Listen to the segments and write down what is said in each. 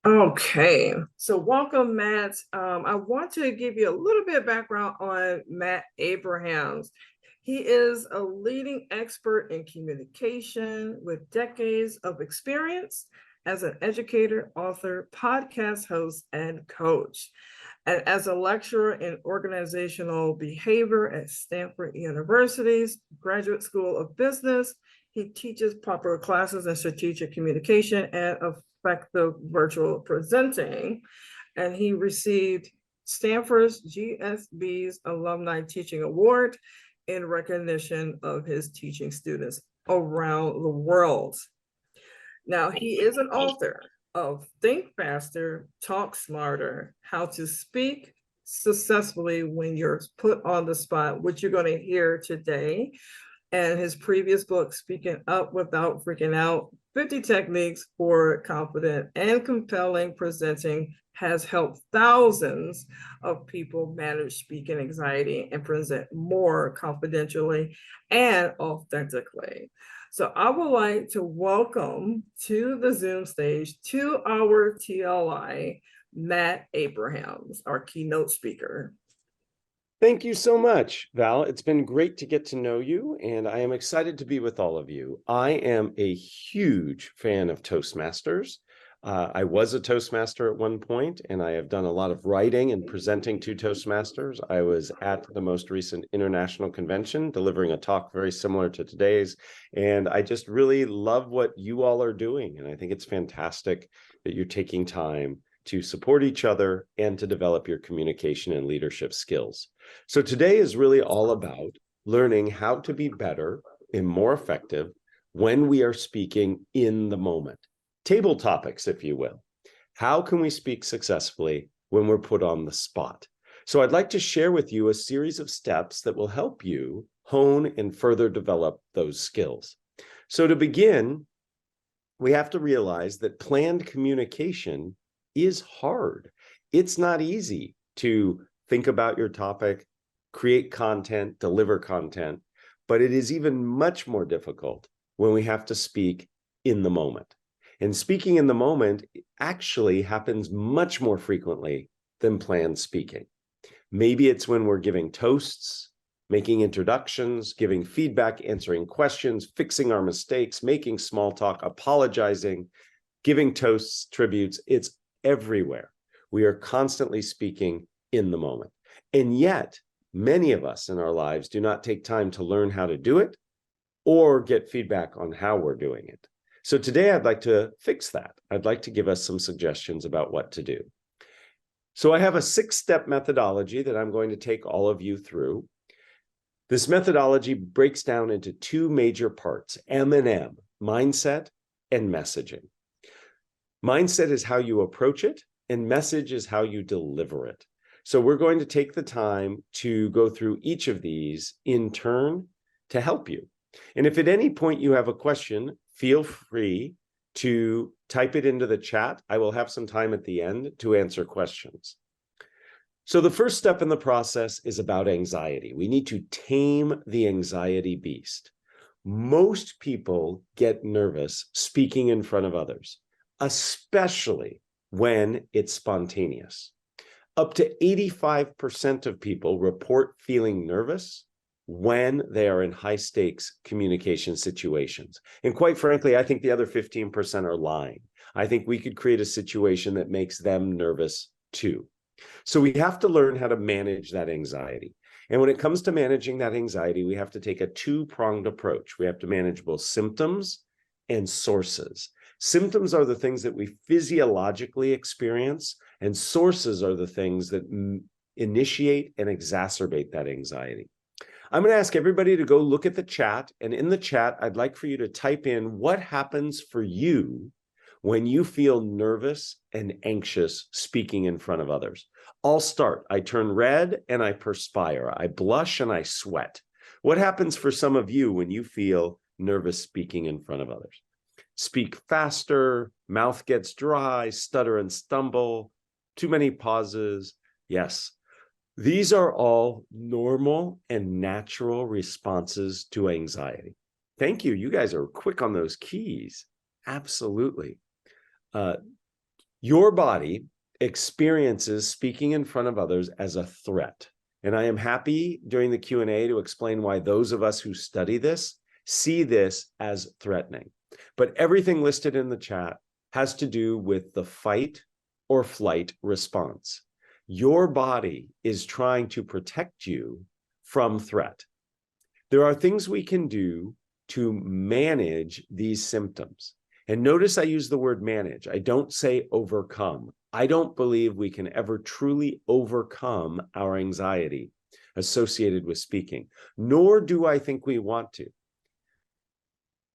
Okay, so welcome, Matt. I want to give you a little bit of background on Matt Abrahams. He is a leading expert in communication with decades of experience as an educator, author, podcast host, and coach. And as a lecturer in organizational behavior at Stanford University's Graduate School of Business, he teaches popular classes in strategic communication and effective virtual presenting. And he received Stanford's GSB's Alumni Teaching Award in recognition of his teaching students around the world. Now, he is an author of Think Faster, Talk Smarter, How to Speak Successfully When You're Put on the Spot, which you're going to hear today. And his previous book, Speaking Up Without Freaking Out, 50 Techniques for Confident and Compelling Presenting, has helped thousands of people manage speaking anxiety and present more confidentially and authentically. So I would like to welcome to the Zoom stage to our TLI, Matt Abrahams, our keynote speaker. Thank you so much, Val. It's been great to get to know you, and I am excited to be with all of you. I am a huge fan of Toastmasters. I was a Toastmaster at one point, and I have done a lot of writing and presenting to Toastmasters. I was at the most recent international convention, delivering a talk very similar to today's, and I just really love what you all are doing, and I think it's fantastic that you're taking time to support each other and to develop your communication and leadership skills. So today is really all about learning how to be better and more effective when we are speaking in the moment. Table topics, if you will. How can we speak successfully when we're put on the spot? So I'd like to share with you a series of steps that will help you hone and further develop those skills. So to begin, we have to realize that planned communication is hard. It's not easy to think about your topic, create content, deliver content, but it is even much more difficult when we have to speak in the moment. And speaking in the moment actually happens much more frequently than planned speaking. Maybe it's when we're giving toasts, making introductions, giving feedback, answering questions, fixing our mistakes, making small talk, apologizing, giving toasts, tributes. It's everywhere. We are constantly speaking in the moment. And yet, many of us in our lives do not take time to learn how to do it or get feedback on how we're doing it. So today I'd like to fix that. I'd like to give us some suggestions about what to do. So I have a 6-step methodology that I'm going to take all of you through. This methodology breaks down into 2 major parts, M&M, mindset and messaging. Mindset is how you approach it, and message is how you deliver it. So we're going to take the time to go through each of these in turn to help you. And if at any point you have a question, feel free to type it into the chat. I will have some time at the end to answer questions. So the first step in the process is about anxiety. We need to tame the anxiety beast. Most people get nervous speaking in front of others, especially when it's spontaneous. Up to 85% of people report feeling nervous when they are in high-stakes communication situations. And quite frankly, I think the other 15% are lying. I think we could create a situation that makes them nervous too. So we have to learn how to manage that anxiety. And when it comes to managing that anxiety, we have to take a 2-pronged approach. We have to manage both symptoms and sources. Symptoms are the things that we physiologically experience, and sources are the things that initiate and exacerbate that anxiety. I'm going to ask everybody to go look at the chat, and in the chat, I'd like for you to type in what happens for you when you feel nervous and anxious speaking in front of others. I'll start. I turn red and I perspire. I blush and I sweat. What happens for some of you when you feel nervous speaking in front of others? Speak faster, mouth gets dry, stutter and stumble, too many pauses. Yes, these are all normal and natural responses to anxiety. Thank you. You guys are quick on those keys. Absolutely. Your body experiences speaking in front of others as a threat. And I am happy during the Q&A to explain why those of us who study this see this as threatening. But everything listed in the chat has to do with the fight or flight response. Your body is trying to protect you from threat. There are things we can do to manage these symptoms. And notice I use the word manage. I don't say overcome. I don't believe we can ever truly overcome our anxiety associated with speaking, nor do I think we want to.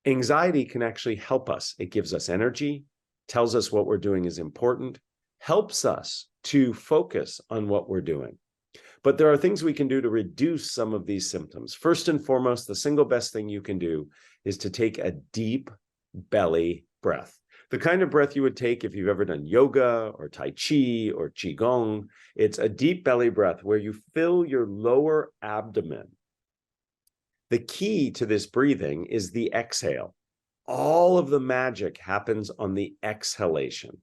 Anxiety can actually help us. It gives us energy, tells us what we're doing is important, helps us to focus on what we're doing. But there are things we can do to reduce some of these symptoms. First and foremost, the single best thing you can do is to take a deep belly breath. The kind of breath you would take if you've ever done yoga or Tai Chi or Qigong. It's a deep belly breath where you fill your lower abdomen. The key to this breathing is the exhale. All of the magic happens on the exhalation.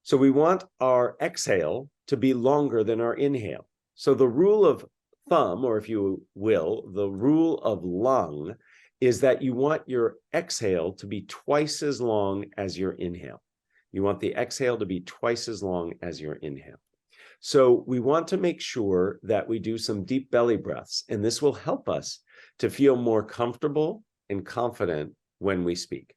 So we want our exhale to be longer than our inhale. So the rule of thumb, or if you will, the rule of lung, is that you want your exhale to be twice as long as your inhale. You want the exhale to be twice as long as your inhale. So we want to make sure that we do some deep belly breaths, and this will help us to feel more comfortable and confident when we speak.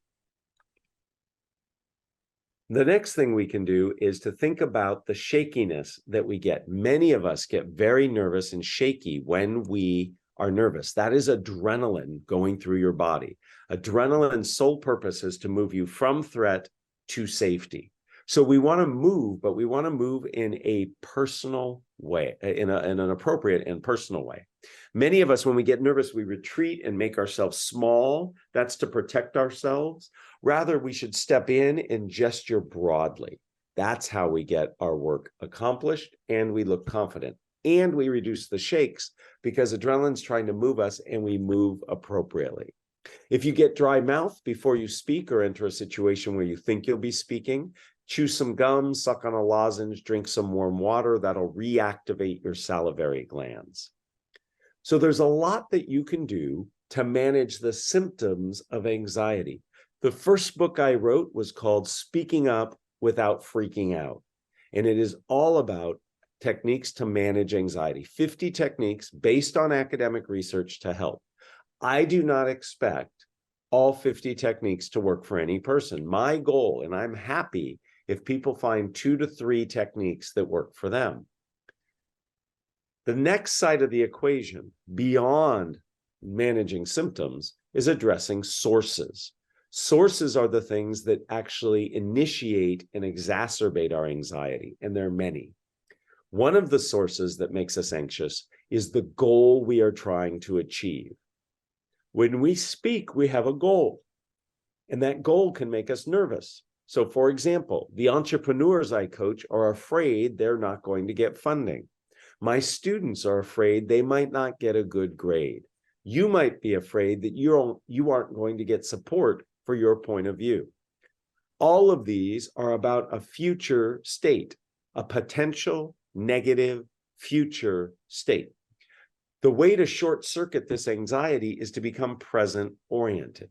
The next thing we can do is to think about the shakiness that we get. Many of us get very nervous and shaky when we are nervous. That is adrenaline going through your body. Adrenaline's sole purpose is to move you from threat to safety. So we want to move, but we want to move in a personal way, in an appropriate and personal way. Many of us, when we get nervous, we retreat and make ourselves small. That's to protect ourselves. Rather, we should step in and gesture broadly. That's how we get our work accomplished, and we look confident. And we reduce the shakes because adrenaline's trying to move us, and we move appropriately. If you get dry mouth before you speak or enter a situation where you think you'll be speaking, chew some gum, suck on a lozenge, drink some warm water. That'll reactivate your salivary glands. So there's a lot that you can do to manage the symptoms of anxiety. The first book I wrote was called Speaking Up Without Freaking Out. And it is all about techniques to manage anxiety, 50 techniques based on academic research to help. I do not expect all 50 techniques to work for any person. My goal, and I'm happy if people find 2 to 3 techniques that work for them. The next side of the equation, beyond managing symptoms, is addressing sources. Sources are the things that actually initiate and exacerbate our anxiety, and there are many. One of the sources that makes us anxious is the goal we are trying to achieve. When we speak, we have a goal, and that goal can make us nervous. So, for example, the entrepreneurs I coach are afraid they're not going to get funding. My students are afraid they might not get a good grade. You might be afraid that you aren't going to get support for your point of view. All of these are about a future state, a potential negative future state. The way to short circuit this anxiety is to become present oriented.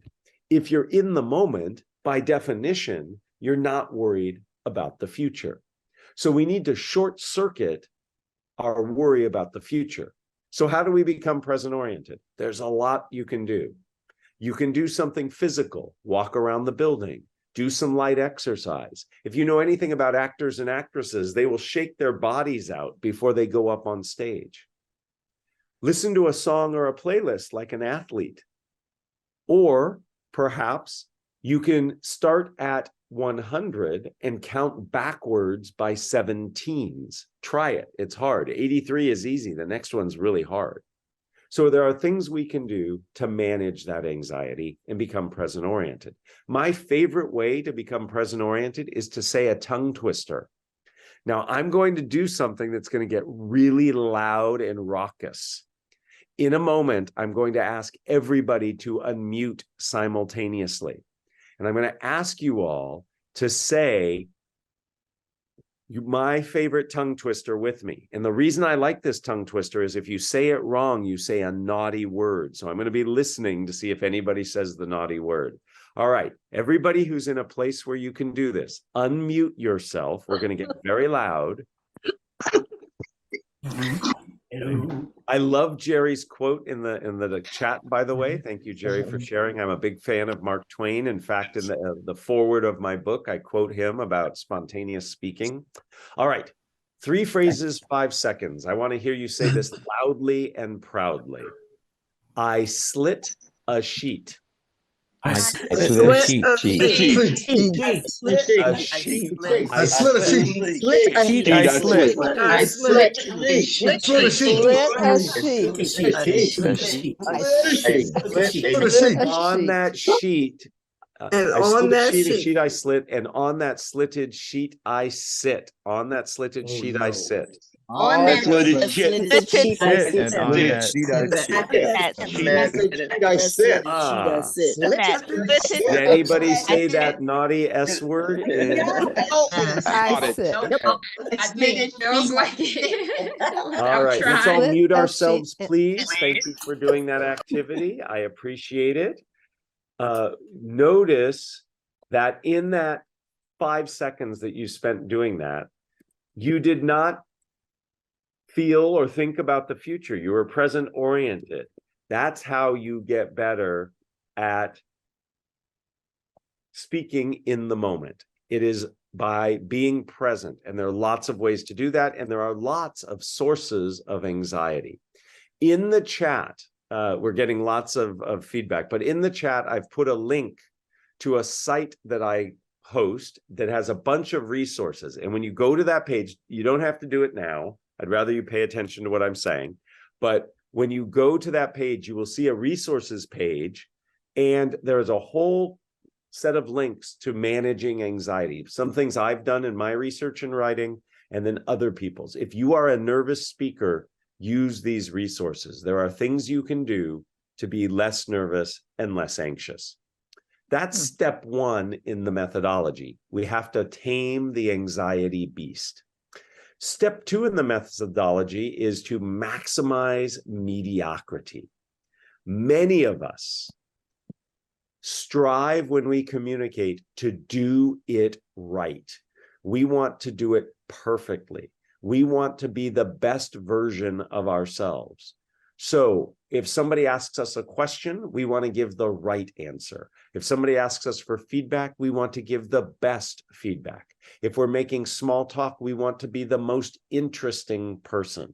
If you're in the moment, by definition, you're not worried about the future. So we need to short circuit our worry about the future. So how do we become present oriented? There's a lot you can do. You can do something physical, walk around the building, do some light exercise. If you know anything about actors and actresses, they will shake their bodies out before they go up on stage. Listen to a song or a playlist like an athlete. Or perhaps you can start at 100 and count backwards by 17s. Try it. It's hard. 83 is easy. The next one's really hard. So there are things we can do to manage that anxiety and become present oriented. My favorite way to become present oriented is to say a tongue twister. Now, I'm going to do something that's going to get really loud and raucous. In a moment, I'm going to ask everybody to unmute simultaneously. And I'm going to ask you all to say my favorite tongue twister with me. And the reason I like this tongue twister is if you say it wrong, you say a naughty word. So I'm going to be listening to see if anybody says the naughty word. All right, everybody who's in a place where you can do this, unmute yourself. We're going to get very loud. I love Jerry's quote in the chat, by the way. Thank you, Jerry, for sharing. I'm a big fan of Mark Twain. In fact, in the foreword of my book, I quote him about spontaneous speaking. All right, 3 phrases, 5 seconds. I want to hear you say this loudly and proudly. I slit a sheet. I Slit slit a sheet. a sheet. I Slit A a sheet. sheet. I slit a sheet. I slit. I slit a sheet. Split a sheet. Split a sheet. On that sheet. And I on split a that sheet, a sheet. sheet I slit, and on that slitted sheet I sit. On that slitted sheet I sit. On that slitted sheet, And on that Did anybody say that naughty S word? I sit. it feels like it. All right, let's all Split mute a ourselves, sheet. please. Thank you for doing that activity. I appreciate it. Notice that in that 5 seconds that you spent doing that, you did not feel or think about the future. You were present oriented. That's how you get better at speaking in the moment. It is by being present. And there are lots of ways to do that. And there are lots of sources of anxiety. In the chat, we're getting lots of feedback, but in the chat, I've put a link to a site that I host that has a bunch of resources. And when you go to that page, you don't have to do it now. I'd rather you pay attention to what I'm saying. But when you go to that page, you will see a resources page, and there's a whole set of links to managing anxiety. Some things I've done in my research and writing, and then other people's. If you are a nervous speaker, use these resources. There are things you can do to be less nervous and less anxious. That's step 1 in the methodology. We have to tame the anxiety beast. Step 2 in the methodology is to maximize mediocrity. Many of us strive when we communicate to do it right. We want to do it perfectly. We want to be the best version of ourselves. So if somebody asks us a question, we want to give the right answer. If somebody asks us for feedback, we want to give the best feedback. If we're making small talk, we want to be the most interesting person.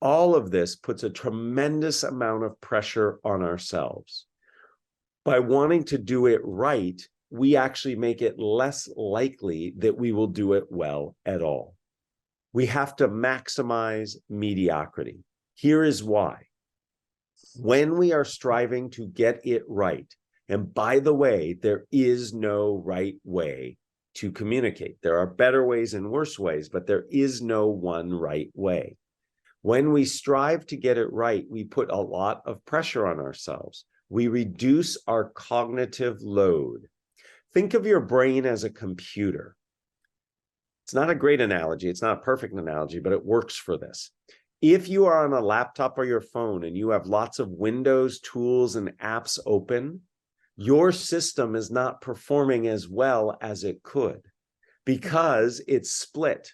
All of this puts a tremendous amount of pressure on ourselves. By wanting to do it right, we actually make it less likely that we will do it well at all. We have to maximize mediocrity. Here is why. When we are striving to get it right, and by the way, there is no right way to communicate. There are better ways and worse ways, but there is no one right way. When we strive to get it right, we put a lot of pressure on ourselves. We reduce our cognitive load. Think of your brain as a computer. It's not a great analogy. It's not a perfect analogy, but it works for this. If you are on a laptop or your phone and you have lots of windows, tools, and apps open, your system is not performing as well as it could because it's split.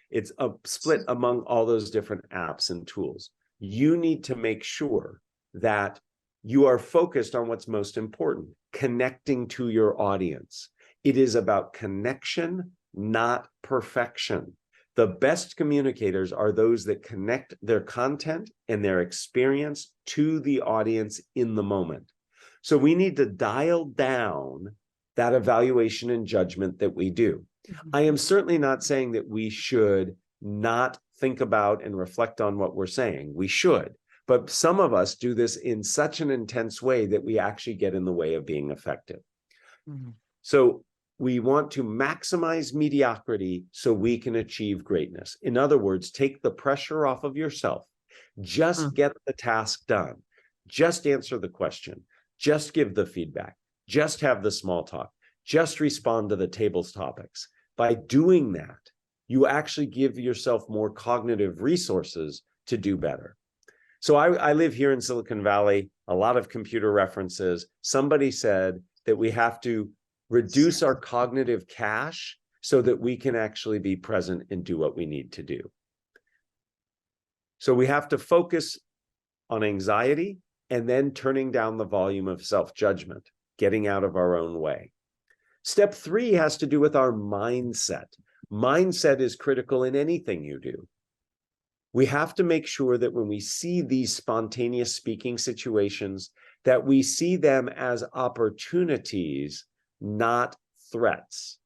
It's split among all those different apps and tools. You need to make sure that you are focused on what's most important, connecting to your audience. It is about connection, not perfection. The best communicators are those that connect their content and their experience to the audience in the moment. So we need to dial down that evaluation and judgment that we do. I am certainly not saying that we should not think about and reflect on what we're saying. We should. But some of us do this in such an intense way that we actually get in the way of being effective. So we want to maximize mediocrity so we can achieve greatness. In other words, take the pressure off of yourself. Just get the task done. Just answer the question. Just give the feedback. Just have the small talk. Just respond to the table's topics. By doing that, you actually give yourself more cognitive resources to do better. So I live here in Silicon Valley, a lot of computer references. Somebody said that we have to reduce our cognitive cache so that we can actually be present and do what we need to do. So we have to focus on anxiety and then turning down the volume of self-judgment, getting out of our own way. Step 3 has to do with our mindset. Mindset is critical in anything you do. We have to make sure that when we see these spontaneous speaking situations, that we see them as opportunities, not threats.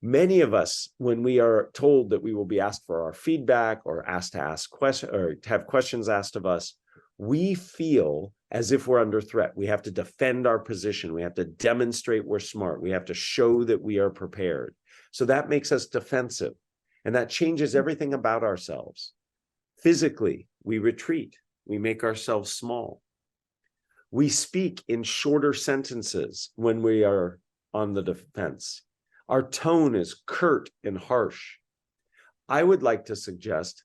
Many of us, when we are told that we will be asked for our feedback or asked to ask questions or to have questions asked of us, we feel as if we're under threat. We have to defend our position. We have to demonstrate we're smart. We have to show that we are prepared. So that makes us defensive, and that changes everything about ourselves. Physically, we retreat. We make ourselves small. We speak in shorter sentences when we are on the defense. Our tone is curt and harsh. I would like to suggest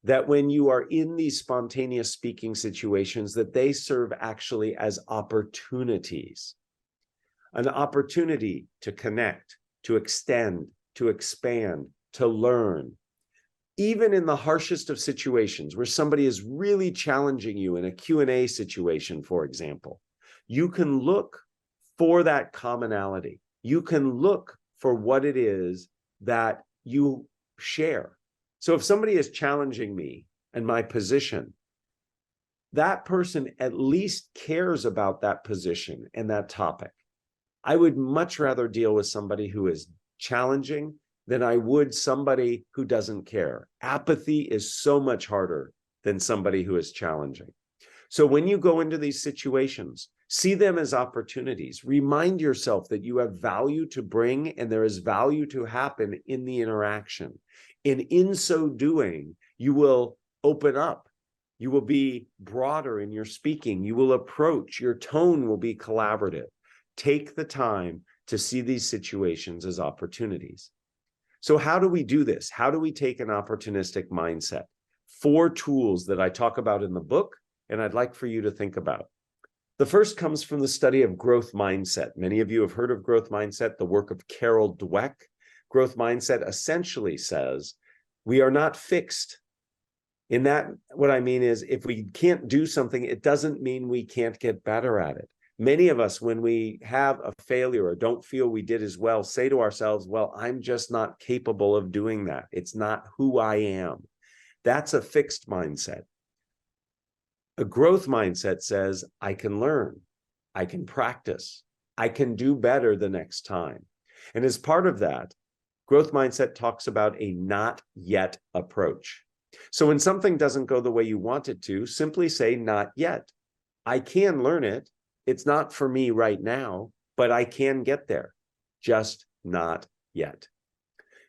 that when you are in these spontaneous speaking situations, that they serve actually as opportunities. An opportunity to connect, to extend, to expand, to learn. Even in the harshest of situations where somebody is really challenging you in a Q&A situation, for example, you can look for that commonality. You can look for what it is that you share. So if somebody is challenging me and my position, that person at least cares about that position and that topic. I would much rather deal with somebody who is challenging than I would somebody who doesn't care. Apathy is so much harder than somebody who is challenging. So when you go into these situations, see them as opportunities. Remind yourself that you have value to bring and there is value to happen in the interaction. And in so doing, you will open up. You will be broader in your speaking. You will approach. Your tone will be collaborative. Take the time to see these situations as opportunities. So how do we do this? How do we take an opportunistic mindset? 4 tools that I talk about in the book, and I'd like for you to think about. The first comes from the study of growth mindset. Many of you have heard of growth mindset, the work of Carol Dweck. Growth mindset essentially says we are not fixed. In that, what I mean is if we can't do something, it doesn't mean we can't get better at it. Many of us, when we have a failure or don't feel we did as well, say to ourselves, well, I'm just not capable of doing that. It's not who I am. That's a fixed mindset. A growth mindset says, I can learn, I can practice, I can do better the next time. And as part of that, growth mindset talks about a not yet approach. So when something doesn't go the way you want it to, simply say not yet. I can learn it. It's not for me right now, but I can get there, just not yet.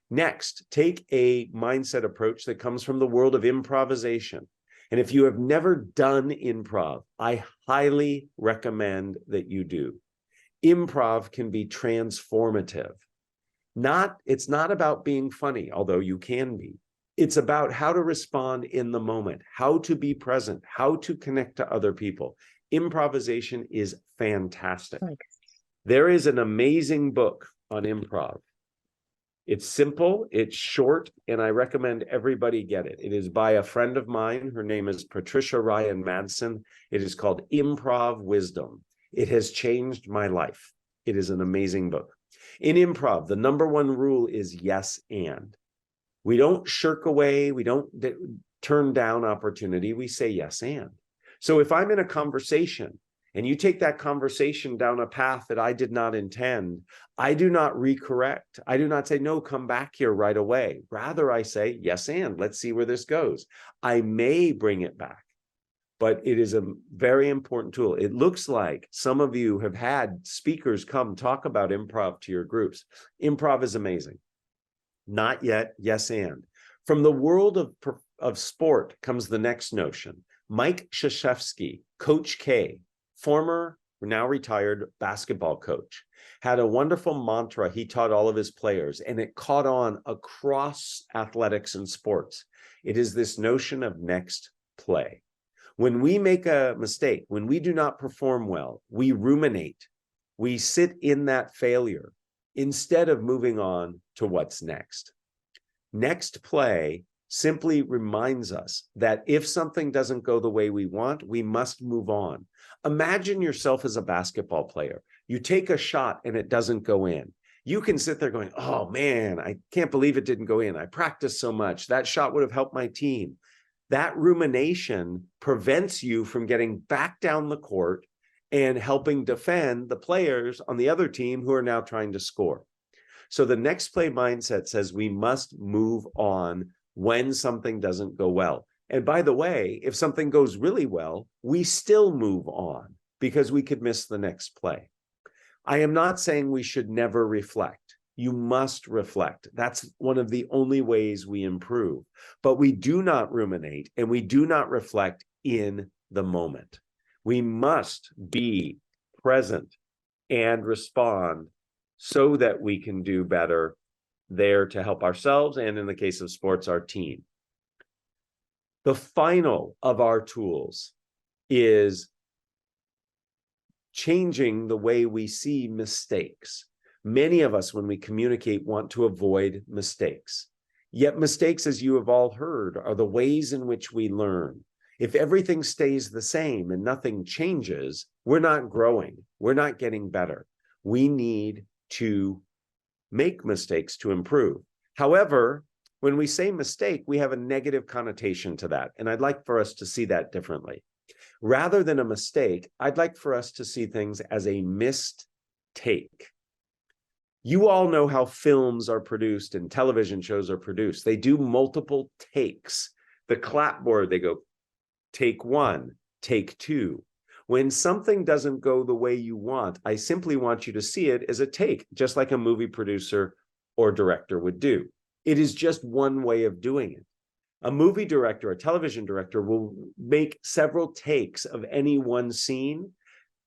Next, take a mindset approach that comes from the world of improvisation. And if you have never done improv, I highly recommend that you do. Improv can be transformative. It's not about being funny, although you can be. It's about how to respond in the moment, how to be present, how to connect to other people. Improvisation is fantastic. There is an amazing book on improv. It's simple, it's short, and I recommend everybody get it. It is by a friend of mine. Her name is Patricia Ryan Madsen. It is called Improv Wisdom. It has changed my life. It is an amazing book. In improv, the number 1 rule is yes and. We don't shirk away. We don't turn down opportunity. We say yes and. So if I'm in a conversation and you take that conversation down a path that I did not intend, I do not recorrect. I do not say, no, come back here right away. Rather, I say, yes, and let's see where this goes. I may bring it back, but it is a very important tool. It looks like some of you have had speakers come talk about improv to your groups. Improv is amazing. Not yet, yes, and. From the world of sport comes the next notion. Mike Krzyzewski, Coach K, former now retired basketball coach, had a wonderful mantra he taught all of his players, and it caught on across athletics and sports. It is this notion of next play. When we make a mistake, when we do not perform well, we ruminate. We sit in that failure instead of moving on to what's next. Next play simply reminds us that if something doesn't go the way we want, we must move on. Imagine yourself as a basketball player. You take a shot and it doesn't go in. You can sit there going, oh man, I can't believe it didn't go in. I practiced so much. That shot would have helped my team. That rumination prevents you from getting back down the court and helping defend the players on the other team who are now trying to score. So the next play mindset says we must move on when something doesn't go well. And by the way, if something goes really well, we still move on because we could miss the next play. I am not saying we should never reflect. You must reflect. That's one of the only ways we improve. But we do not ruminate and we do not reflect in the moment. We must be present and respond so that we can do better there to help ourselves and, in the case of sports, our team. The final of our tools is changing the way we see mistakes. Many of us, when we communicate, want to avoid mistakes. Yet mistakes, as you have all heard, are the ways in which we learn. If everything stays the same and nothing changes, we're not growing. We're not getting better. We need to make mistakes to improve. However, when we say mistake, we have a negative connotation to that. And I'd like for us to see that differently. Rather than a mistake, I'd like for us to see things as a missed take. You all know how films are produced and television shows are produced. They do multiple takes. The clapboard, they go, take one, take two. When something doesn't go the way you want, I simply want you to see it as a take, just like a movie producer or director would do. It is just one way of doing it. A movie director, a television director will make several takes of any one scene,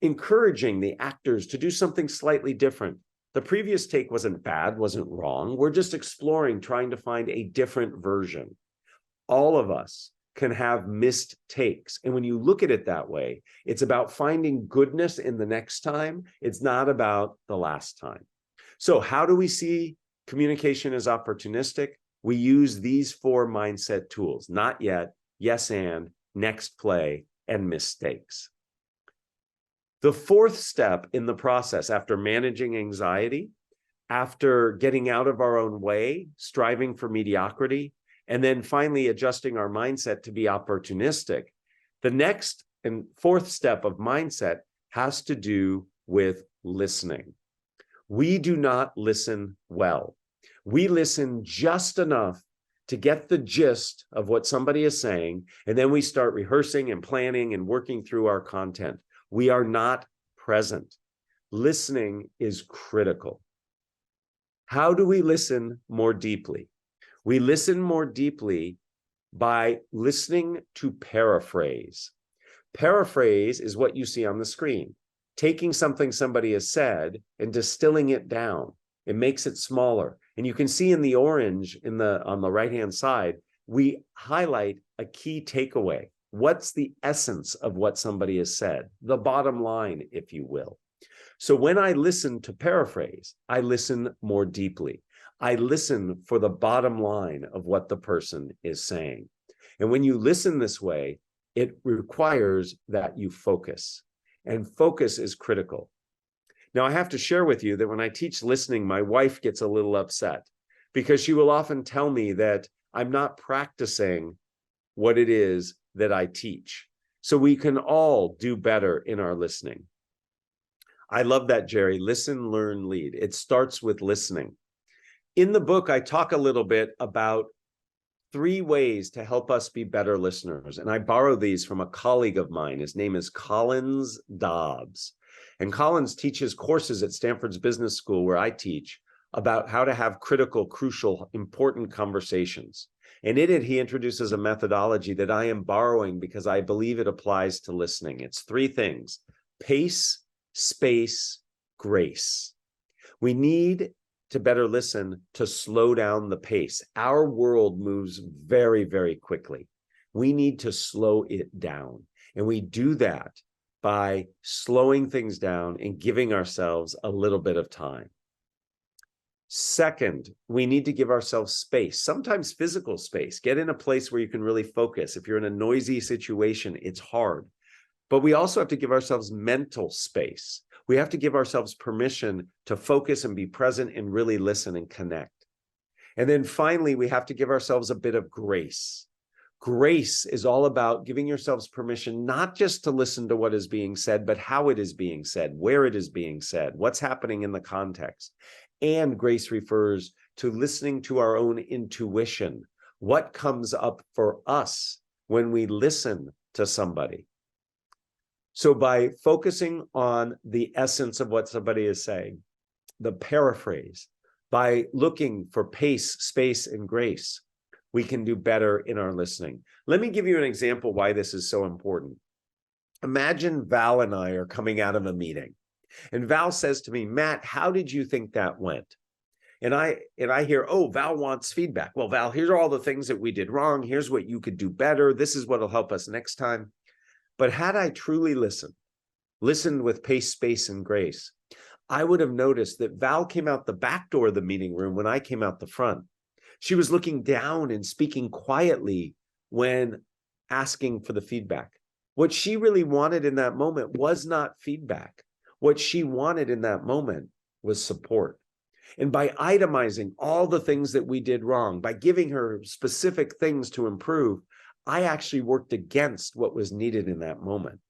encouraging the actors to do something slightly different. The previous take wasn't bad, wasn't wrong. We're just exploring, trying to find a different version. All of us can have missed takes. And when you look at it that way, it's about finding goodness in the next time. It's not about the last time. So how do we see communication as opportunistic? We use these 4 mindset tools: not yet, yes and, next play, and mistakes. The 4th step in the process, after managing anxiety, after getting out of our own way, striving for mediocrity, and then finally adjusting our mindset to be opportunistic, the next and 4th step of mindset has to do with listening. We do not listen well. We listen just enough to get the gist of what somebody is saying, and then we start rehearsing and planning and working through our content. We are not present. Listening is critical. How do we listen more deeply? We listen more deeply by listening to paraphrase. Paraphrase is what you see on the screen, taking something somebody has said and distilling it down. It makes it smaller. And you can see in the orange on the right-hand side, we highlight a key takeaway. What's the essence of what somebody has said? The bottom line, if you will. So when I listen to paraphrase, I listen more deeply. I listen for the bottom line of what the person is saying. And when you listen this way, it requires that you focus. And focus is critical. Now, I have to share with you that when I teach listening, my wife gets a little upset because she will often tell me that I'm not practicing what it is that I teach. So we can all do better in our listening. I love that, Jerry. Listen, learn, lead. It starts with listening. In the book, I talk a little bit about 3 ways to help us be better listeners. And I borrow these from a colleague of mine. His name is Collins Dobbs. And Collins teaches courses at Stanford's Business School, where I teach, about how to have critical, crucial, important conversations. And in it, he introduces a methodology that I am borrowing because I believe it applies to listening. It's 3 things: pace, space, grace. We need to better listen to slow down the pace. Our world moves very, very quickly. We need to slow it down. And we do that by slowing things down and giving ourselves a little bit of time. Second, we need to give ourselves space, sometimes physical space. Get in a place where you can really focus. If you're in a noisy situation, it's hard. But we also have to give ourselves mental space. We have to give ourselves permission to focus and be present and really listen and connect. And then finally, we have to give ourselves a bit of grace. Grace is all about giving yourselves permission not just to listen to what is being said, but how it is being said, where it is being said, what's happening in the context. And grace refers to listening to our own intuition. What comes up for us when we listen to somebody? So by focusing on the essence of what somebody is saying, the paraphrase, by looking for pace, space, and grace, we can do better in our listening. Let me give you an example why this is so important. Imagine Val and I are coming out of a meeting, and Val says to me, Matt, how did you think that went? And I hear, oh, Val wants feedback. Well, Val, here are all the things that we did wrong. Here's what you could do better. This is what will help us next time. But had I truly listened with pace, space, and grace, I would have noticed that Val came out the back door of the meeting room when I came out the front. She was looking down and speaking quietly when asking for the feedback. What she really wanted in that moment was not feedback. What she wanted in that moment was support. And by itemizing all the things that we did wrong, by giving her specific things to improve, I actually worked against what was needed in that moment.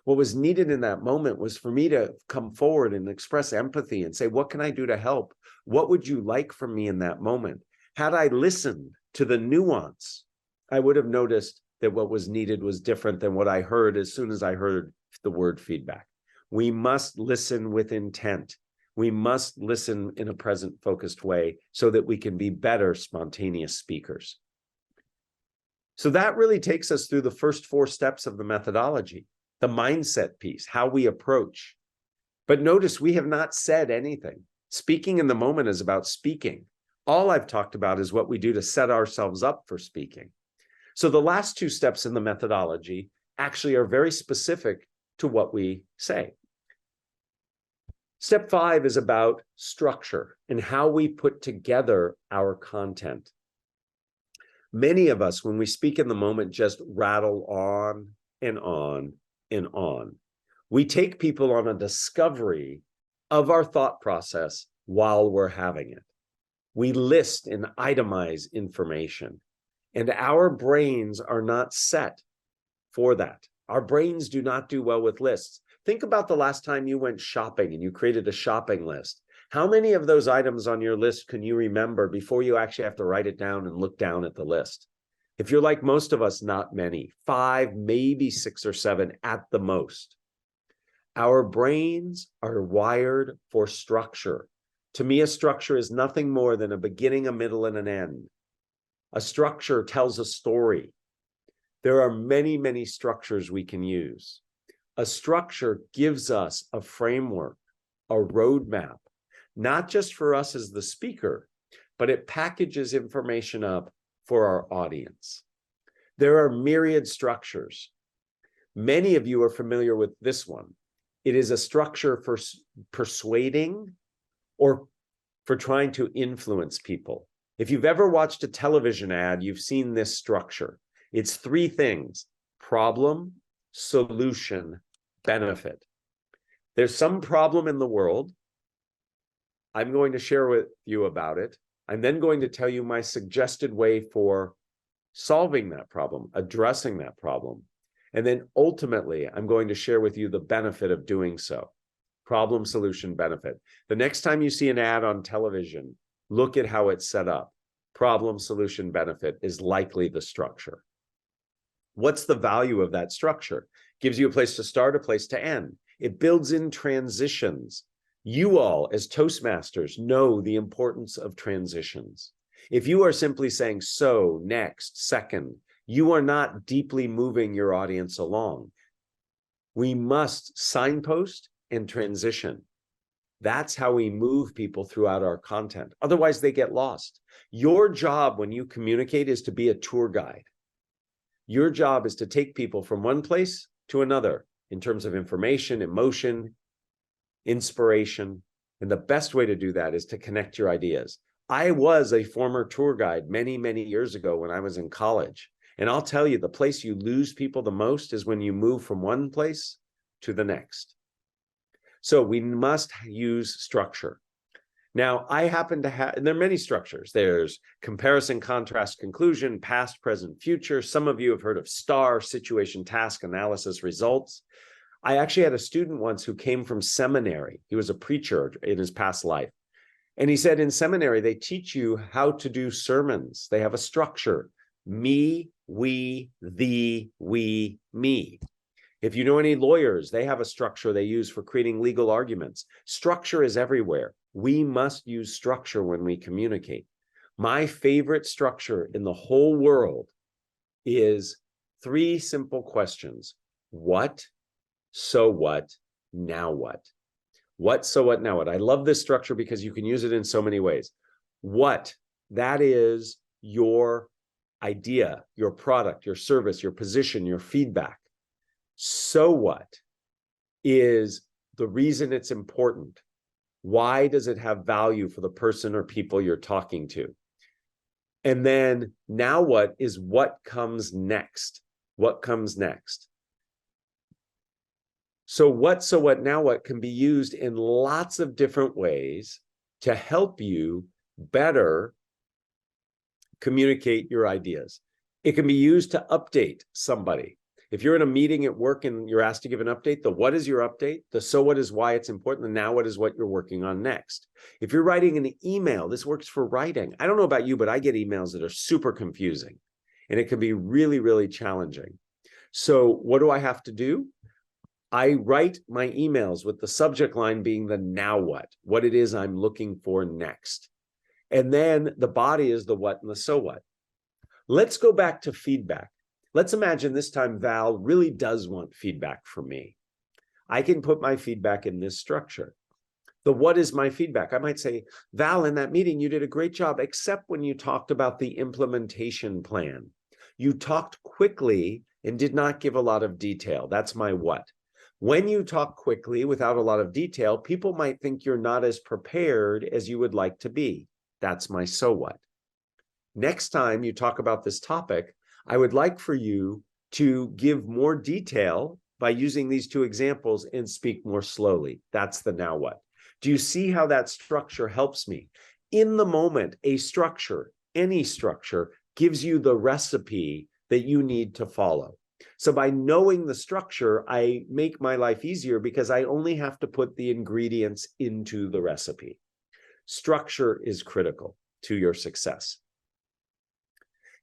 What was needed in that moment was for me to come forward and express empathy and say, what can I do to help? What would you like from me in that moment? Had I listened to the nuance, I would have noticed that what was needed was different than what I heard as soon as I heard the word feedback. We must listen with intent. We must listen in a present focused way so that we can be better spontaneous speakers. So that really takes us through the first 4 steps of the methodology, the mindset piece, how we approach. But notice we have not said anything. Speaking in the moment is about speaking. All I've talked about is what we do to set ourselves up for speaking. So the last 2 steps in the methodology actually are very specific to what we say. Step 5 is about structure and how we put together our content. Many of us, when we speak in the moment, just rattle on and on and on. We take people on a discovery of our thought process while we're having it. We list and itemize information, and our brains are not set for that. Our brains do not do well with lists. Think about the last time you went shopping and you created a shopping list. How many of those items on your list can you remember before you actually have to write it down and look down at the list? If you're like most of us, not many. 5, maybe 6 or 7 at the most. Our brains are wired for structure. To me, a structure is nothing more than a beginning, a middle, and an end. A structure tells a story. There are many, many structures we can use. A structure gives us a framework, a roadmap, not just for us as the speaker, but it packages information up for our audience. There are myriad structures. Many of you are familiar with this one. It is a structure for persuading or for trying to influence people. If you've ever watched a television ad, you've seen this structure. It's 3 things: problem, solution, benefit. There's some problem in the world. I'm going to share with you about it. I'm then going to tell you my suggested way for solving that problem, addressing that problem. And then ultimately, I'm going to share with you the benefit of doing so. Problem, solution, benefit. The next time you see an ad on television, look at how it's set up. Problem, solution, benefit is likely the structure. What's the value of that structure? Gives you a place to start, a place to end. It builds in transitions. You all, as Toastmasters, know the importance of transitions. If you are simply saying so, next, second, you are not deeply moving your audience along. We must signpost and transition. That's how we move people throughout our content. Otherwise, they get lost. Your job when you communicate is to be a tour guide. Your job is to take people from one place to another in terms of information, emotion, inspiration. And the best way to do that is to connect your ideas. I was a former tour guide many, many years ago when I was in college. And I'll tell you, the place you lose people the most is when you move from one place to the next. So we must use structure. Now, I happen to have, and there are many structures. There's comparison, contrast, conclusion, past, present, future. Some of you have heard of STAR, situation, task, analysis, results. I actually had a student once who came from seminary. He was a preacher in his past life. And he said in seminary, they teach you how to do sermons. They have a structure. Me, we, thee, we, me. If you know any lawyers, they have a structure they use for creating legal arguments. Structure is everywhere. We must use structure when we communicate. My favorite structure in the whole world is 3 simple questions. What, so what, now what? What, so what, now what? I love this structure because you can use it in so many ways. What, that is your idea, your product, your service, your position, your feedback. So what is the reason it's important? Why does it have value for the person or people you're talking to? And then now what is what comes next? What comes next? So what, so what, now what can be used in lots of different ways to help you better communicate your ideas. It can be used to update somebody. If you're in a meeting at work and you're asked to give an update, the what is your update, the so what is why it's important, the now what is what you're working on next. If you're writing an email, this works for writing. I don't know about you, but I get emails that are super confusing and it can be really, really challenging. So what do I have to do? I write my emails with the subject line being the now what it is I'm looking for next. And then the body is the what and the so what. Let's go back to feedback. Let's imagine this time Val really does want feedback from me. I can put my feedback in this structure. The what is my feedback? I might say, Val, in that meeting, you did a great job, except when you talked about the implementation plan. You talked quickly and did not give a lot of detail. That's my what. When you talk quickly without a lot of detail, people might think you're not as prepared as you would like to be. That's my so what. Next time you talk about this topic, I would like for you to give more detail by using these 2 examples and speak more slowly. That's the now what. Do you see how that structure helps me? In the moment, a structure, any structure, gives you the recipe that you need to follow. So by knowing the structure, I make my life easier because I only have to put the ingredients into the recipe. Structure is critical to your success.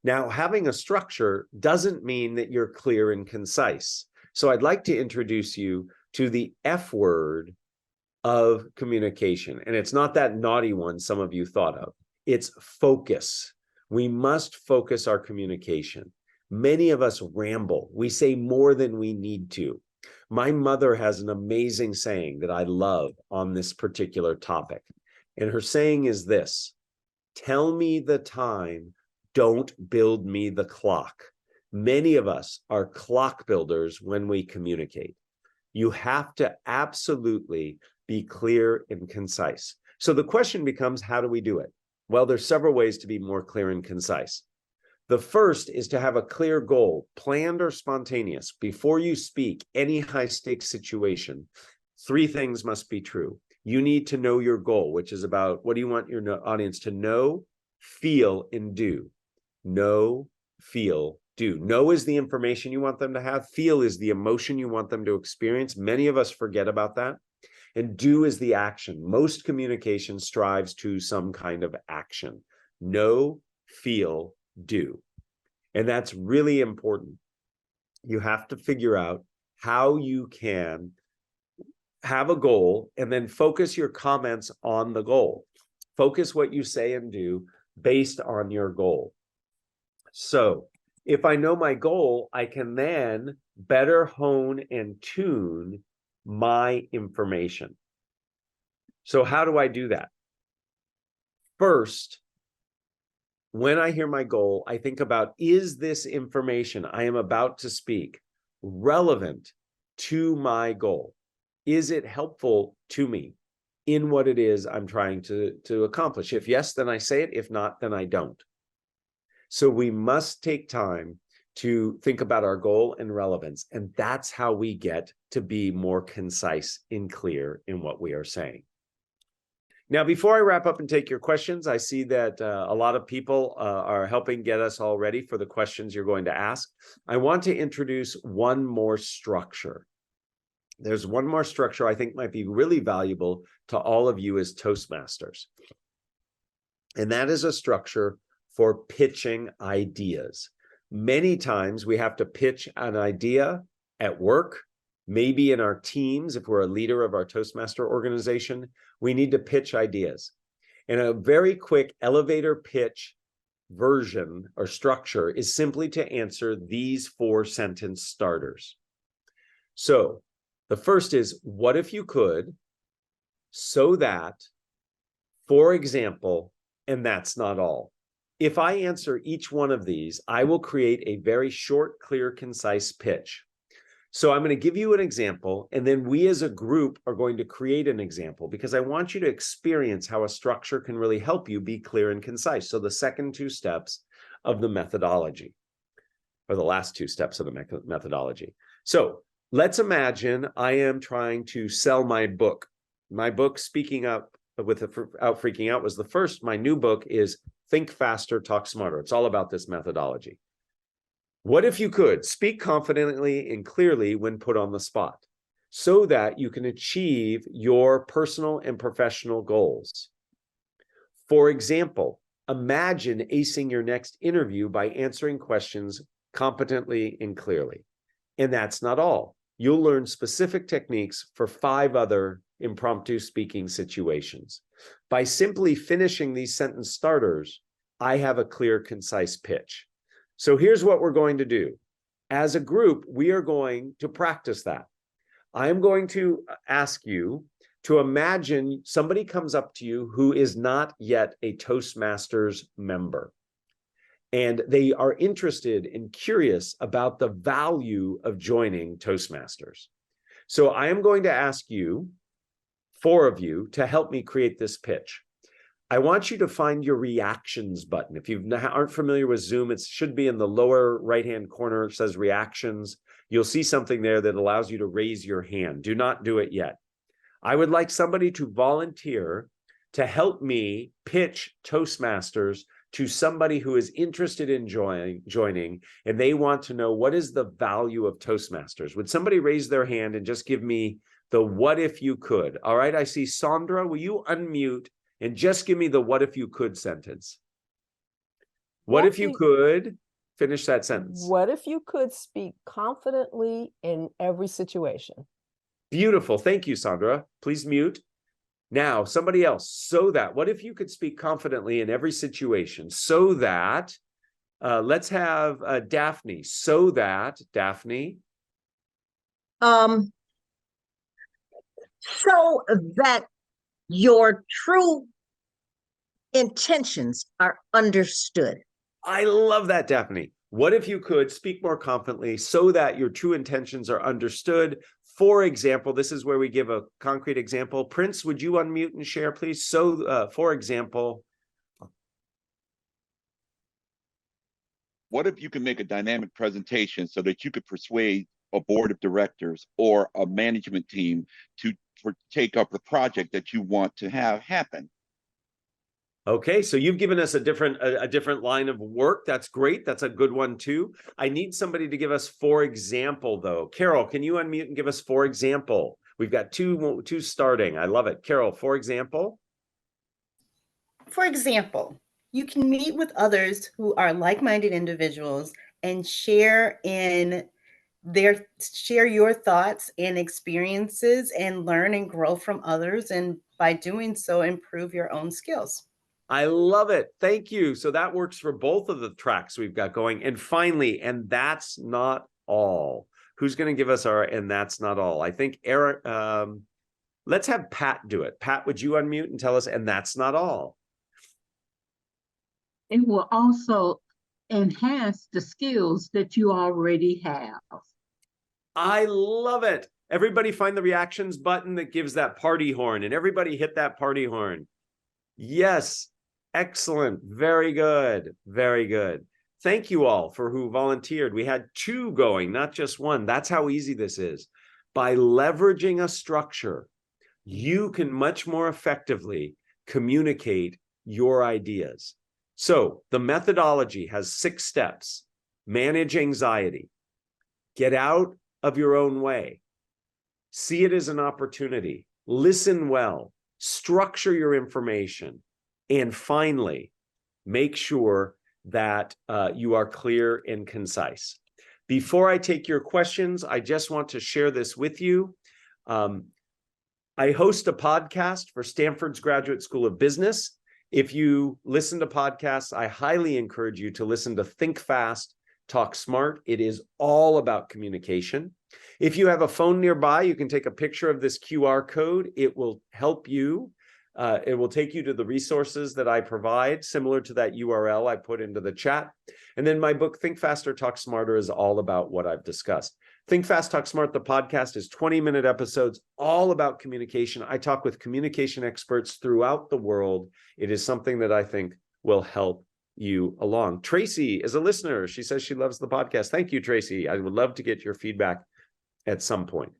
Now, having a structure doesn't mean that you're clear and concise. So I'd like to introduce you to the F word of communication. And it's not that naughty one some of you thought of. It's focus. We must focus our communication. Many of us ramble. We say more than we need to. My mother has an amazing saying that I love on this particular topic. And her saying is this: tell me the time, don't build me the clock. Many of us are clock builders when we communicate. You have to absolutely be clear and concise. So the question becomes, how do we do it? Well, there's several ways to be more clear and concise. The first is to have a clear goal, planned or spontaneous. Before you speak any high-stakes situation, 3 things must be true. You need to know your goal, which is about what do you want your audience to know, feel, and do. Know, feel, do. Know is the information you want them to have. Feel is the emotion you want them to experience. Many of us forget about that. And do is the action. Most communication strives to some kind of action. Know, feel, do. And that's really important. You have to figure out how you can have a goal and then focus your comments on the goal. Focus what you say and do based on your goal. So if I know my goal, I can then better hone and tune my information. So how do I do that? First, when I hear my goal, I think about, is this information I am about to speak relevant to my goal? Is it helpful to me in what it is I'm trying to accomplish? If yes, then I say it. If not, then I don't. So we must take time to think about our goal and relevance. And that's how we get to be more concise and clear in what we are saying. Now, before I wrap up and take your questions, I see that a lot of people are helping get us all ready for the questions you're going to ask. I want to introduce one more structure. There's one more structure I think might be really valuable to all of you as Toastmasters. And that is a structure for pitching ideas. Many times we have to pitch an idea at work, maybe in our teams. If we're a leader of our Toastmaster organization, we need to pitch ideas. And a very quick elevator pitch version or structure is simply to answer these 4 sentence starters. So the first is, what if you could, so that, for example, and that's not all. If I answer each one of these, I will create a very short, clear, concise pitch. So I'm going to give you an example, and then we as a group are going to create an example, because I want you to experience how a structure can really help you be clear and concise. So the second 2 steps of the methodology, or the last 2 steps of the methodology. So let's imagine I am trying to sell my book. My book, Speaking Up Without Freaking Out, was the first. My new book is Think Faster, Talk Smarter. It's all about this methodology. What if you could speak confidently and clearly when put on the spot, so that you can achieve your personal and professional goals? For example, imagine acing your next interview by answering questions competently and clearly. And that's not all. You'll learn specific techniques for 5 other impromptu speaking situations. By simply finishing these sentence starters, I have a clear, concise pitch. So here's what we're going to do. As a group, we are going to practice that. I'm going to ask you to imagine somebody comes up to you who is not yet a Toastmasters member, and they are interested and curious about the value of joining Toastmasters. So I am going to ask you, 4 of you, to help me create this pitch. I want you to find your reactions button. If you aren't familiar with Zoom, it should be in the lower right-hand corner. It says reactions. You'll see something there that allows you to raise your hand. Do not do it yet. I would like somebody to volunteer to help me pitch Toastmasters to somebody who is interested in joining, and they want to know, what is the value of Toastmasters? Would somebody raise their hand and just give me the what if you could? All right, I see Sandra. Will you unmute and just give me the what if you could sentence? What if you could finish that sentence? What if you could speak confidently in every situation? Beautiful. Thank you, Sandra. Please mute. Now, somebody else. So that, what if you could speak confidently in every situation? So that, let's have Daphne. So that, Daphne. So that your true intentions are understood. I love that, Daphne. What if you could speak more confidently so that your true intentions are understood? For example, this is where we give a concrete example. Prince, would you unmute and share, please? So, for example. What if you can make a dynamic presentation so that you could persuade a board of directors or a management team to take up the project that you want to have happen? Okay, so you've given us a different line of work. That's great. That's a good one too. I need somebody to give us for example, though. Carol, can you unmute and give us for example? We've got two starting. I love it. Carol, for example. For example, you can meet with others who are like-minded individuals and share your thoughts and experiences and learn and grow from others, and by doing so improve your own skills. I love it. Thank you. So that works for both of the tracks we've got going. And finally, and that's not all. Who's going to give us our, and that's not all? I think Eric, let's have Pat do it. Pat, would you unmute and tell us, and that's not all? It will also enhance the skills that you already have. I love it. Everybody find the reactions button that gives that party horn, and everybody hit that party horn. Yes. Excellent. Very good. Very good. Thank you all for who volunteered. We had 2 going, not just 1. That's how easy this is. By leveraging a structure, you can much more effectively communicate your ideas. So the methodology has 6 steps. Manage anxiety. Get out of your own way. See it as an opportunity. Listen well. Structure your information. And finally, make sure that you are clear and concise. Before I take your questions, I just want to share this with you. I host a podcast for Stanford's Graduate School of Business. If you listen to podcasts, I highly encourage you to listen to Think Fast, Talk Smart. It is all about communication. If you have a phone nearby, you can take a picture of this QR code. It will help you. It will take you to the resources that I provide, similar to that URL I put into the chat. And then my book, Think Faster, Talk Smarter, is all about what I've discussed. Think Fast, Talk Smart, the podcast is 20-minute episodes, all about communication. I talk with communication experts throughout the world. It is something that I think will help you along. Tracy is a listener. She says she loves the podcast. Thank you, Tracy. I would love to get your feedback at some point.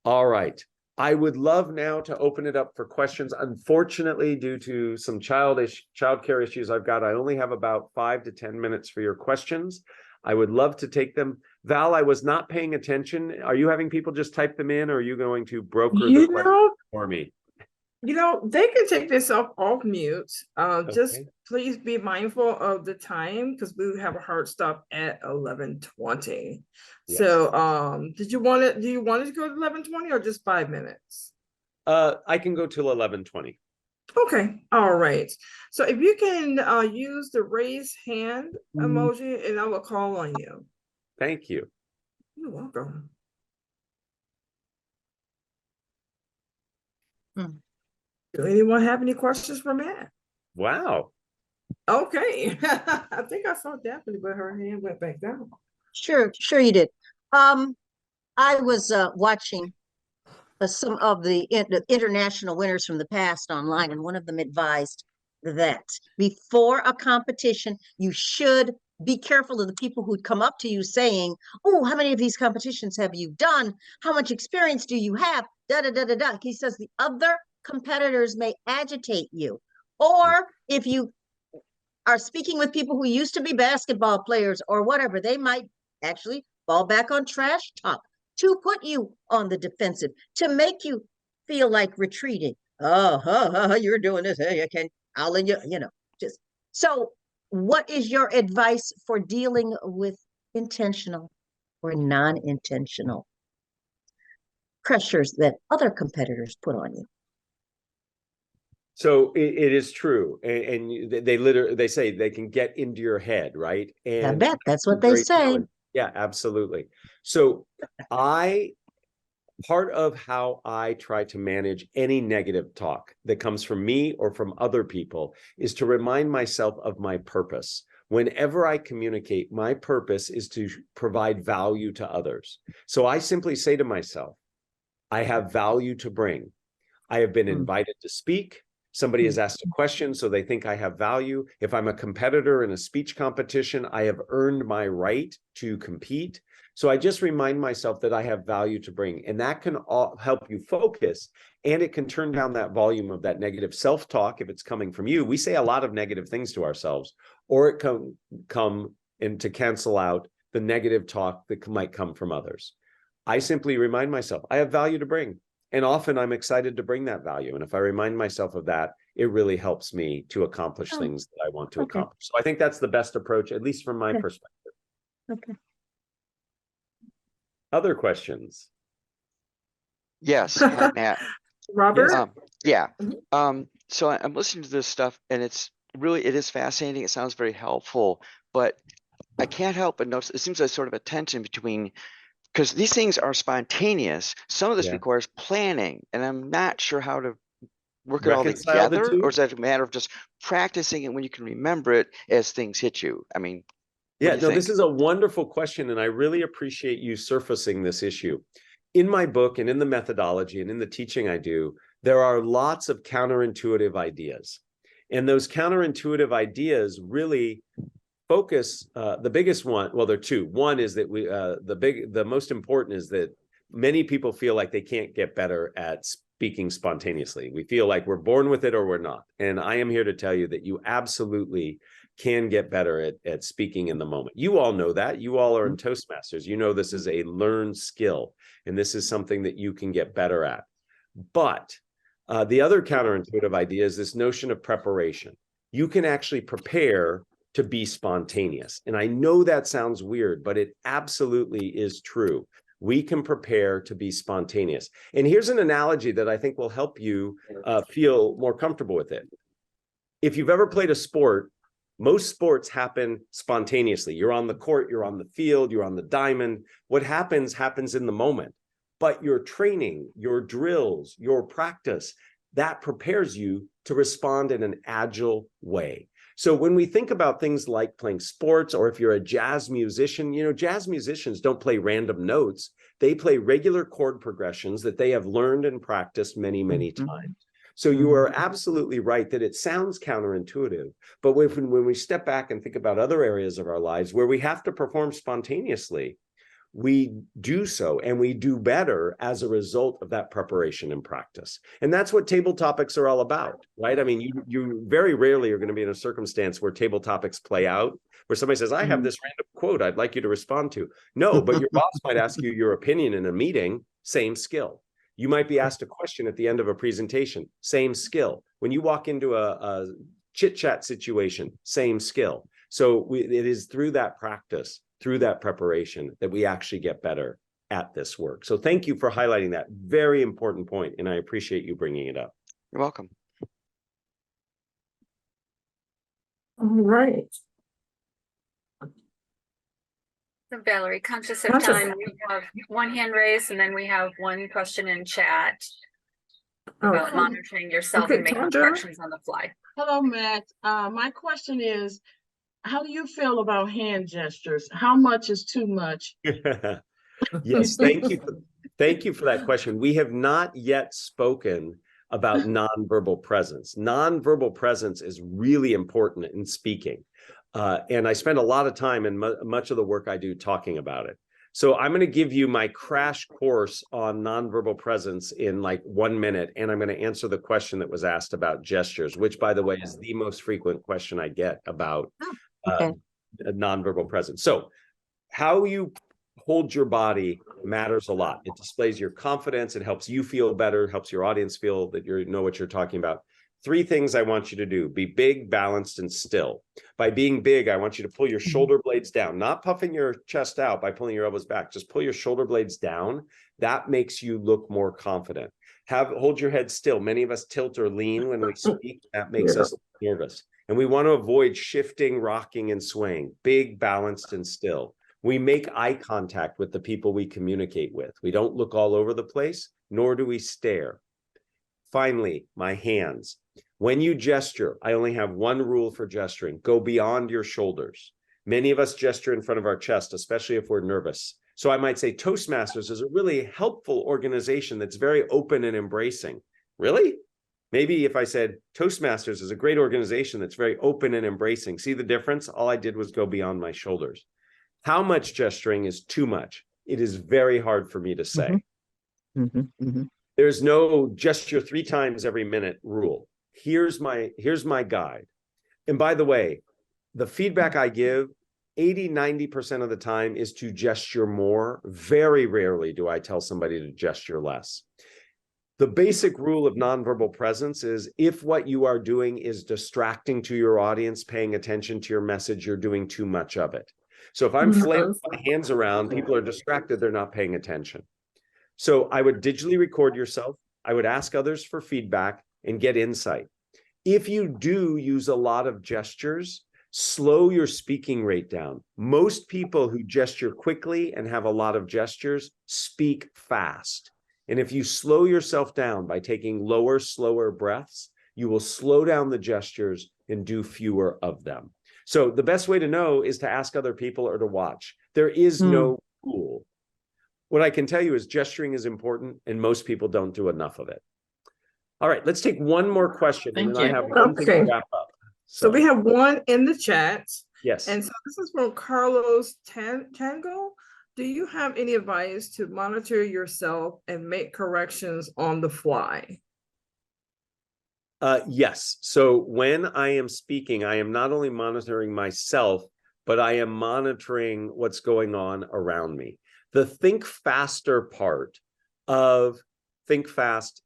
All right. I would love now to open it up for questions. Unfortunately, due to some childcare issues I've got, I only have about 5 to 10 minutes for your questions. I would love to take them. Val, I was not paying attention. Are you having people just type them in, or are you going to broker the question for me? They can take this off mute. Just Okay. please be mindful of the time, because we have a hard stop at 11:20. Yes. So do you want it to go to 11:20 or just 5 minutes? I can go till 11:20. Okay, all right. So if you can use the raise hand emoji, and I will call on you. Thank you. You're welcome. Do anyone have any questions for Matt? Wow. Okay. I think I saw Daphne, but her hand went back down. Sure you did. I was watching some of the international winners from the past online, and one of them advised that before a competition, you should be careful of the people who'd come up to you saying, "Oh, how many of these competitions have you done? How much experience do you have?" Da da da da da. He says the other competitors may agitate you, or if you are speaking with people who used to be basketball players or whatever, they might actually fall back on trash talk to put you on the defensive, to make you feel like retreating. Oh, you're doing this. Hey, I'll let you, just. So what is your advice for dealing with intentional or non-intentional pressures that other competitors put on you? So it is true, and they say they can get into your head, right? And I bet that's what they say. Yeah, absolutely. So part of how I try to manage any negative talk that comes from me or from other people is to remind myself of my purpose. Whenever I communicate, my purpose is to provide value to others. So I simply say to myself, I have value to bring. I have been invited to speak. Somebody has asked a question, so they think I have value. If I'm a competitor in a speech competition, I have earned my right to compete. So I just remind myself that I have value to bring, and that can help you focus, and it can turn down that volume of that negative self-talk if it's coming from you. We say a lot of negative things to ourselves, or it can come in to cancel out the negative talk that might come from others. I simply remind myself, I have value to bring. And often I'm excited to bring that value. And if I remind myself of that, it really helps me to accomplish things that I want to accomplish. So I think that's the best approach, at least from my perspective. Okay. Other questions? Yes, hi, Matt. Robert? Yeah. So I'm listening to this stuff, and it is fascinating. It sounds very helpful, but I can't help but notice it seems like sort of a tension between because these things are spontaneous. Some of this Yeah. requires planning, and I'm not sure how to work it all Reconcile the together, two? or is that a matter of just practicing it when you can remember it as things hit you? I mean, Yeah, what do you no, this think? is a wonderful question, and I really appreciate you surfacing this issue. In my book and in the methodology and in the teaching I do, there are lots of counterintuitive ideas. And those counterintuitive ideas really focus, the biggest one, well, there are two. One is that the most important is that many people feel like they can't get better at speaking spontaneously. We feel like we're born with it or we're not. And I am here to tell you that you absolutely can get better at speaking in the moment. You all know that. You all are in Toastmasters. You know this is a learned skill, and this is something that you can get better at. But the other counterintuitive idea is this notion of preparation. You can actually prepare to be spontaneous. And I know that sounds weird, but it absolutely is true. We can prepare to be spontaneous. And here's an analogy that I think will help you feel more comfortable with it. If you've ever played a sport, most sports happen spontaneously. You're on the court, you're on the field, you're on the diamond. What happens in the moment. But your training, your drills, your practice, that prepares you to respond in an agile way. So when we think about things like playing sports, or if you're a jazz musician, you know, jazz musicians don't play random notes. They play regular chord progressions that they have learned and practiced many, many times. So you are absolutely right that it sounds counterintuitive, but when we step back and think about other areas of our lives where we have to perform spontaneously, we do so, and we do better as a result of that preparation and practice. And that's what table topics are all about, right? I mean, you very rarely are going to be in a circumstance where table topics play out, where somebody says, I have this random quote I'd like you to respond to. No, but your boss might ask you your opinion in a meeting, same skill. You might be asked a question at the end of a presentation, same skill. When you walk into a chit-chat situation, same skill. So it is through that practice, through that preparation, that we actually get better at this work. So thank you for highlighting that very important point, and I appreciate you bringing it up. You're welcome. All right. So Valerie, conscious of time, we have one hand raised and then we have one question in chat about monitoring yourself and making corrections on the fly. Hello, Matt. My question is, how do you feel about hand gestures? How much is too much? Yes, thank you. Thank you for that question. We have not yet spoken about nonverbal presence. Nonverbal presence is really important in speaking. And I spend a lot of time in much of the work I do talking about it. So I'm going to give you my crash course on nonverbal presence in like 1 minute. And I'm going to answer the question that was asked about gestures, which, by the way, is the most frequent question I get about nonverbal presence. So how you hold your body matters a lot. It displays your confidence. It helps you feel better, helps your audience feel that you know what you're talking about. 3 things I want you to do: be big, balanced, and still. By being big, I want you to pull your shoulder blades down, not puffing your chest out by pulling your elbows back. Just pull your shoulder blades down. That makes you look more confident. Hold your head still. Many of us tilt or lean when we speak. That makes us nervous. And we want to avoid shifting, rocking, and swaying. Big, balanced, and still. We make eye contact with the people we communicate with. We don't look all over the place, nor do we stare. Finally, my hands. When you gesture, I only have one rule for gesturing: go beyond your shoulders. Many of us gesture in front of our chest, especially if we're nervous. So I might say Toastmasters is a really helpful organization that's very open and embracing. Really? Maybe if I said Toastmasters is a great organization that's very open and embracing. See the difference? All I did was go beyond my shoulders. How much gesturing is too much? It is very hard for me to say. There's no gesture 3 times every minute rule. Here's my guide. And by the way, the feedback I give 80-90% of the time is to gesture more. Very rarely do I tell somebody to gesture less. The basic rule of nonverbal presence is if what you are doing is distracting to your audience, paying attention to your message, you're doing too much of it. So if I'm flailing my hands around, people are distracted, they're not paying attention. So I would digitally record yourself. I would ask others for feedback and get insight. If you do use a lot of gestures, Slow your speaking rate down. Most people who gesture quickly and have a lot of gestures speak fast. And if you slow yourself down by taking lower, slower breaths, you will slow down the gestures and do fewer of them. So the best way to know is to ask other people or to watch. There is no rule. What I can tell you is gesturing is important, and most people don't do enough of it. All right, let's take one more question, and then I have one thing to wrap up. So we have one in the chat. Yes. And so this is from Carlos Tango. Do you have any advice to monitor yourself and make corrections on the fly? Yes. So when I am speaking, I am not only monitoring myself, but I am monitoring what's going on around me. The think faster part of think fast,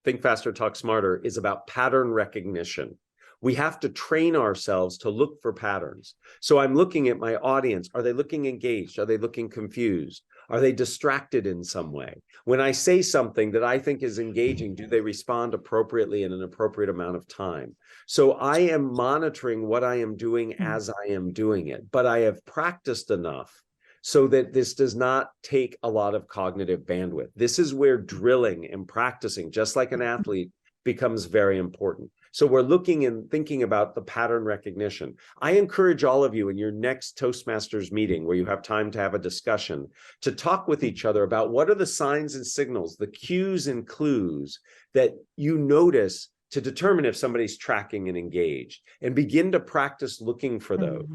think faster, talk smarter is about pattern recognition. We have to train ourselves to look for patterns. So I'm looking at my audience. Are they looking engaged? Are they looking confused? Are they distracted in some way? When I say something that I think is engaging, do they respond appropriately in an appropriate amount of time? So I am monitoring what I am doing as I am doing it, but I have practiced enough so that this does not take a lot of cognitive bandwidth. This is where drilling and practicing, just like an athlete, becomes very important. So we're looking and thinking about the pattern recognition. I encourage all of you in your next Toastmasters meeting where you have time to have a discussion to talk with each other about what are the signs and signals, the cues and clues that you notice to determine if somebody's tracking and engaged, and begin to practice looking for those.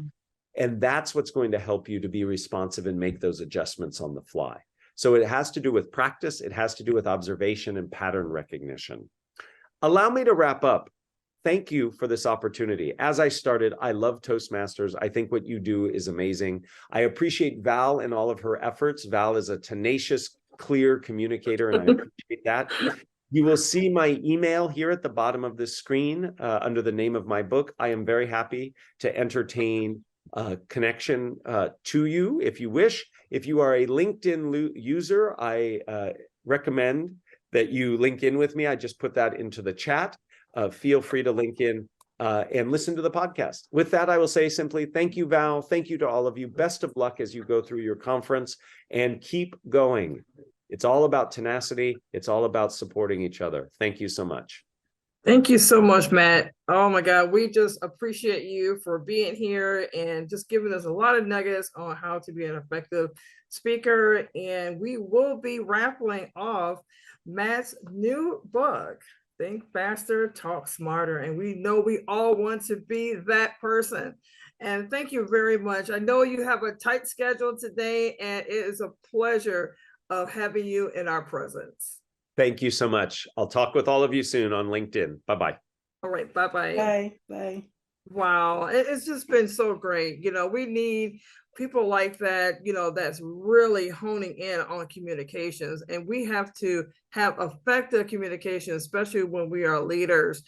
And that's what's going to help you to be responsive and make those adjustments on the fly. So it has to do with practice. It has to do with observation and pattern recognition. Allow me to wrap up. Thank you for this opportunity. As I started, I love Toastmasters. I think what you do is amazing. I appreciate Val and all of her efforts. Val is a tenacious, clear communicator, and I appreciate that. You will see my email here at the bottom of this screen under the name of my book. I am very happy to entertain connection to you if you wish. If you are a LinkedIn user, I recommend that you link in with me. I just put that into the chat. Feel free to link in and listen to the podcast. With that, I will say simply, thank you, Val. Thank you to all of you. Best of luck as you go through your conference, and keep going. It's all about tenacity. It's all about supporting each other. Thank you so much. Thank you so much, Matt. Oh my God, we just appreciate you for being here and just giving us a lot of nuggets on how to be an effective speaker. And we will be raffling off Matt's new book, Think Faster, Talk Smarter. And we know we all want to be that person. And thank you very much. I know you have a tight schedule today, and it is a pleasure of having you in our presence. Thank you so much. I'll talk with all of you soon on LinkedIn. Bye-bye. All right. Bye-bye. Bye. Bye. Wow. It's just been so great. You know, we need people like that, you know, that's really honing in on communications. And we have to have effective communication, especially when we are leaders.